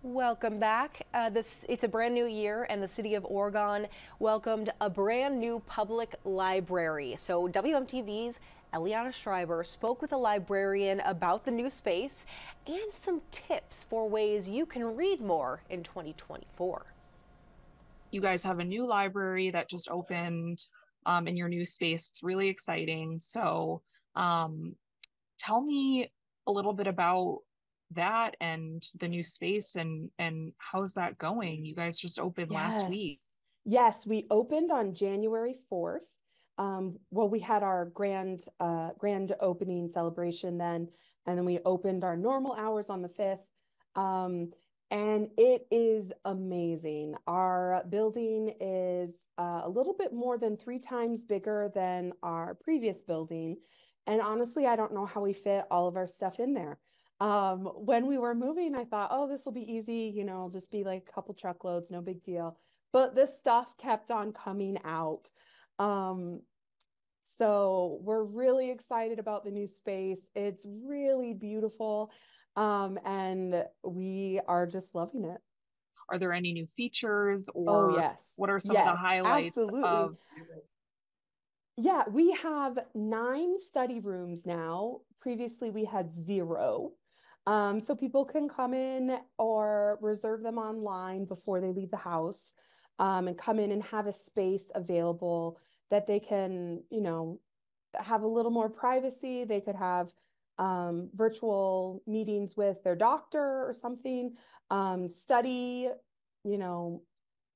Welcome back. It's a brand new year, and the city of Oregon welcomed a brand new public library. So WMTV's Eliana Schreiber spoke with a librarian about the new space and some tips for ways you can read more in 2024. You guys have a new library that just opened in your new space. It's really exciting. So, um, tell me a little bit about that and the new space and how's that going? You guys just opened last Yes. week. Yes, we opened on January 4th. Well, we had our grand opening celebration then, and then we opened our normal hours on the 5th. Um, and it is amazing. Our building is a little bit more than 3 times bigger than our previous building. And honestly, I don't know how we fit all of our stuff in there. When we were moving, I thought, oh, this will be easy, just be like a couple truckloads, no big deal. But this stuff kept on coming out. Um, so we're really excited about the new space. It's really beautiful. And we are just loving it. Are there any new features Oh, or yes. what are some of the Yes, highlights absolutely. of Yeah, we have 9 study rooms now. Previously, we had 0. So people can come in or reserve them online before they leave the house, and come in and have a space available that they can, have a little more privacy. They could have virtual meetings with their doctor or something, study, you know,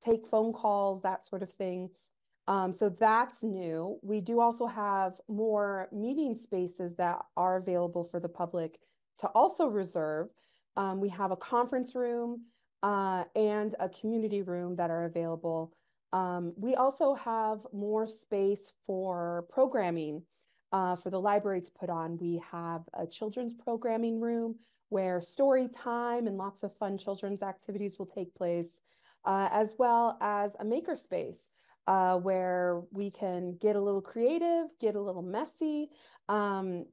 take phone calls, that sort of thing. So that's new. We do also have more meeting spaces that are available for the public to also reserve. We have a conference room and a community room that are available. We also have more space for programming for the library to put on. We have a children's programming room where story time and lots of fun children's activities will take place, as well as a makerspace where we can get a little creative, get a little messy, and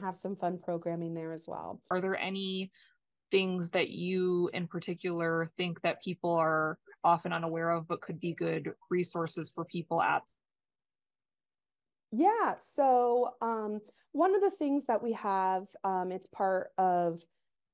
have some fun programming there as well. are there any things that you in particular think that people are often unaware of but could be good resources for people at Yeah, so one of the things that we have, it's part of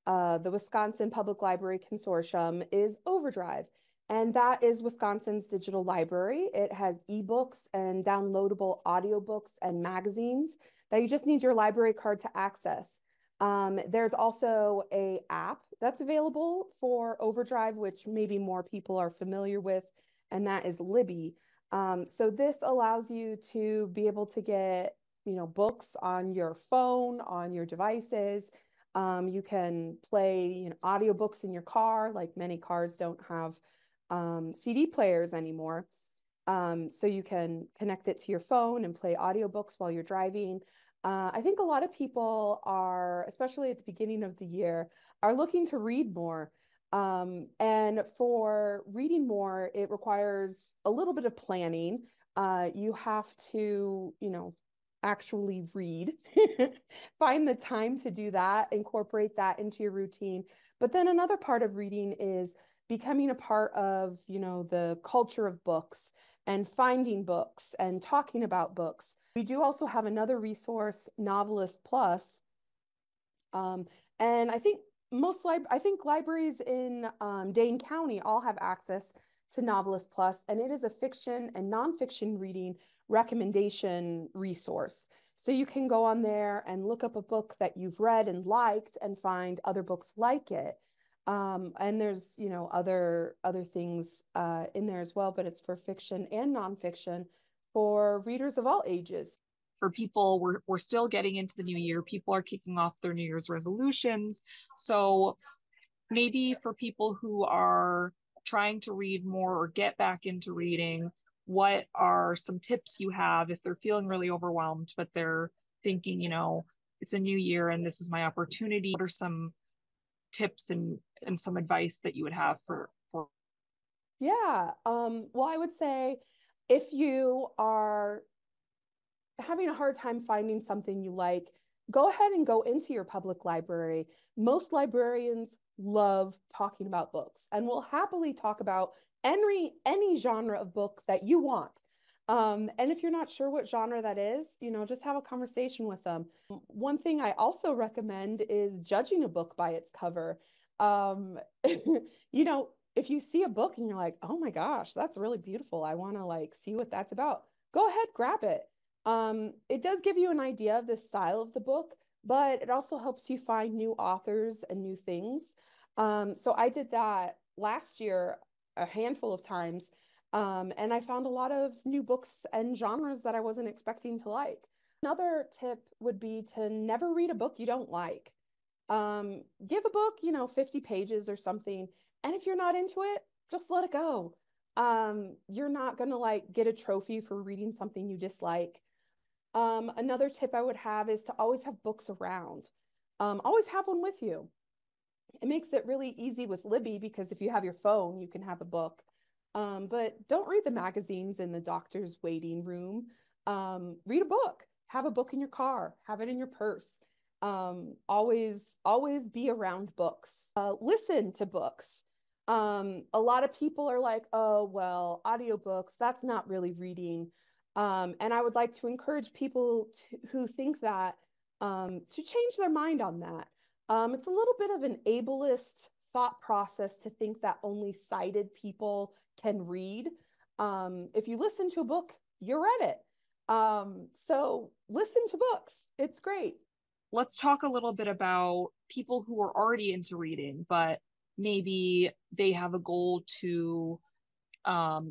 the Wisconsin Public Library Consortium, is Overdrive. And that is Wisconsin's digital library. It has ebooks and downloadable audiobooks and magazines that you just need your library card to access. There's also a app that's available for Overdrive, which maybe more people are familiar with, and that is Libby. So this allows you to be able to get, books on your phone, on your devices. You can play, audiobooks in your car, like many cars don't have CD players anymore. So you can connect it to your phone and play audiobooks while you're driving. I think a lot of people are, especially at the beginning of the year, are looking to read more. And for reading more, it requires a little bit of planning. You have to, actually read, find the time to do that, incorporate that into your routine. But then another part of reading is becoming a part of, the culture of books and finding books and talking about books. We do also have another resource, Novelist Plus. Um, and I think libraries in Dane County all have access to Novelist Plus, and it is a fiction and nonfiction reading recommendation resource. So you can go on there and look up a book that you've read and liked and find other books like it. And there's, other things in there as well, but it's for fiction and nonfiction for readers of all ages. for people. We're still getting into the new year. People are kicking off their New Year's resolutions. So maybe for people who are trying to read more or get back into reading, what are some tips you have if they're feeling really overwhelmed, but they're thinking, it's a new year and this is my opportunity? What are some tips and some advice that you would have for Yeah. Well, I would say if you are having a hard time finding something you like, go ahead and go into your public library. Most librarians love talking about books and will happily talk about any genre of book that you want. And if you're not sure what genre that is, just have a conversation with them. One thing I also recommend is judging a book by its cover. If you see a book and you're like, oh my gosh, that's really beautiful, I want to like see what that's about, go ahead, grab it. It does give you an idea of the style of the book, but it also helps you find new authors and new things. So I did that last year a handful of times. And I found a lot of new books and genres that I wasn't expecting to like. Another tip would be to never read a book you don't like. Give a book, 50 pages or something. And if you're not into it, just let it go. You're not going to like get a trophy for reading something you dislike. Another tip I would have is to always have books around. Always have one with you. It makes it really easy with Libby because if you have your phone, you can have a book. But don't read the magazines in the doctor's waiting room. Read a book. Have a book in your car. Have it in your purse. Always be around books. Listen to books. A lot of people are like, oh, well, audiobooks, that's not really reading. And I would like to encourage people who think that to change their mind on that. It's a little bit of an ableist thought process to think that only sighted people can read. If you listen to a book, you read it. So listen to books. It's great. Let's talk a little bit about people who are already into reading, but maybe they have a goal to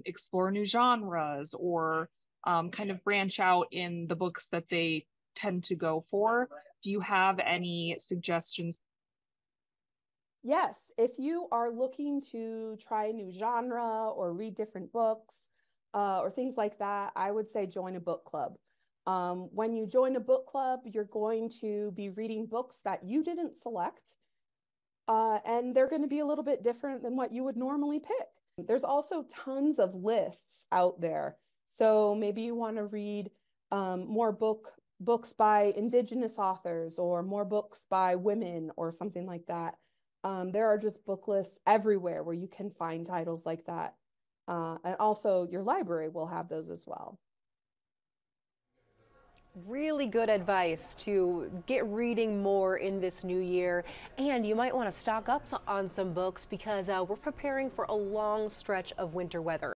explore new genres or kind of branch out in the books that they tend to go for. Do you have any suggestions? Yes, if you are looking to try a new genre or read different books or things like that, I would say join a book club. When you join a book club, you're going to be reading books that you didn't select, and they're going to be a little bit different than what you would normally pick. There's also tons of lists out there. So maybe you want to read more books by Indigenous authors or more books by women or something like that. There are just book lists everywhere where you can find titles like that. And also your library will have those as well. Really good advice to get reading more in this new year. And you might want to stock up on some books because we're preparing for a long stretch of winter weather.